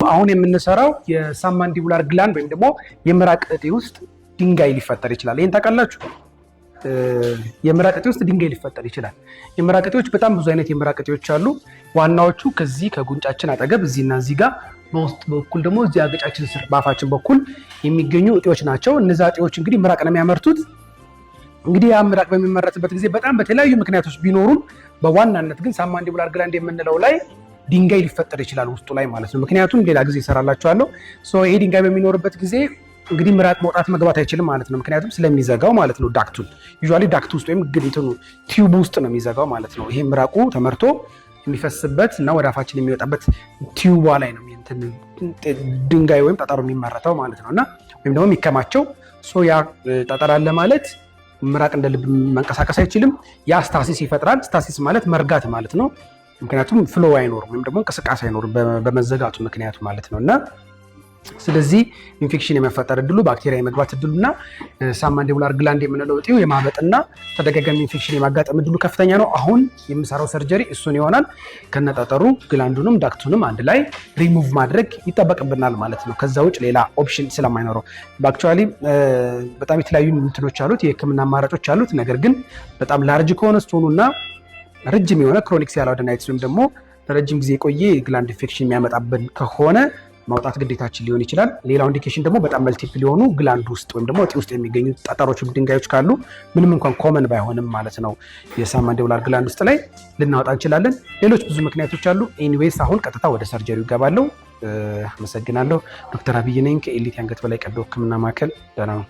አሁን የምንሰራው የሳብማንዲቡላር ግላንድ ወይም ደግሞ የምራቅ እጢ ውስጥ ድንጋይ ሊፈጠር ይችላል። ይሄን ታውቃላችሁ? የምራቅ እጢ ውስጥ ድንጋይ ሊፈጠር ይችላል። የምራቅ እጢዎች በጣም ብዙ አይነት የምራቅ እጢዎች አሉ። ዋናዎቹ ከዚህ ከጉንጫችን አጠገብ እዚህና እዚህ ጋር፣ በውስጥ በኩል ደግሞ እዚህ አገጫችን ስር በአፋችን በኩል የሚገኙ እጢዎች ናቸው። እነዛ እጢዎች እንግዲህ ምራቅ ነው የሚያመርቱት። እንግዲህ ያ ምራቅ በሚመረትበት ጊዜ በጣም በተለያዩ ምክንያቶች ቢኖሩም በዋናነት ግን ሳብማንዲቡላር ግላንድ የምንለው ላይ ድንጋይ ሊፈጠር ይችላል ውስጡ ላይ ማለት ነው። ምክንያቱም ሌላ ጊዜ እሰራላችኋለሁ። ይሄ ድንጋይ በሚኖርበት ጊዜ እንግዲህ ምራቅ መውጣት መግባት አይችልም ማለት ነው። ምክንያቱም ስለሚዘጋው ማለት ነው። ዳክቱን ዩዥዋሊ ዳክቱ ውስጥ ወይም ግዴታው ቲዩብ ውስጥ ነው የሚዘጋው ማለት ነው። ይሄ ምራቁ ተመርቶ የሚፈስበት እና ወደ አፋችን የሚወጣበት ቲዩቧ ላይ ነው ድንጋይ ወይም ጠጠሩ የሚመረተው ማለት ነው። እና ወይም ደግሞ የሚከማቸው ያ ጠጠር አለ ማለት ምራቅ እንደ ልብ መንቀሳቀስ አይችልም። ያ ስታሲስ ይፈጥራል። ስታሲስ ማለት መርጋት ማለት ነው። ምክንያቱም ፍሎ አይኖርም ወይም ደግሞ እንቅስቃሴ አይኖርም በመዘጋቱ ምክንያቱ ማለት ነው። እና ስለዚህ ኢንፌክሽን የመፈጠር እድሉ፣ ባክቴሪያ የመግባት እድሉና ሳብማንዲቡላር ግላንድ የምንለው እጢው የማበጥና ተደጋጋሚ ኢንፌክሽን የማጋጠም እድሉ ከፍተኛ ነው። አሁን የምሰራው ሰርጀሪ እሱን ይሆናል። ከነጠጠሩ ግላንዱንም ዳክቱንም አንድ ላይ ሪሙቭ ማድረግ ይጠበቅብናል ማለት ነው። ከዛ ውጭ ሌላ ኦፕሽን ስለማይኖረው በአክቹዋሊ በጣም የተለያዩ እንትኖች አሉት፣ የህክምና አማራጮች አሉት። ነገር ግን በጣም ላርጅ ከሆነ ስቶኑና ረጅም የሆነ ክሮኒክ ሲያላደናይትስ ወይም ደግሞ ለረጅም ጊዜ የቆየ የግላንድ ኢንፌክሽን የሚያመጣብን ከሆነ ማውጣት ግዴታችን ሊሆን ይችላል። ሌላው ኢንዲኬሽን ደግሞ በጣም መልቲፕል የሆኑ ግላንድ ውስጥ ወይም ደግሞ እጢ ውስጥ የሚገኙ ጠጠሮች፣ ድንጋዮች ካሉ ምንም እንኳን ኮመን ባይሆንም ማለት ነው የሳብማንዲቡላር ግላንድ ውስጥ ላይ ልናወጣ እንችላለን። ሌሎች ብዙ ምክንያቶች አሉ። ኤኒዌይስ አሁን ቀጥታ ወደ ሰርጀሪው ይገባለሁ። አመሰግናለሁ። ዶክተር አብይ ነኝ ከኤሊት የአንገት በላይ ቀዶ ህክምና ማዕከል። ደህና ነው።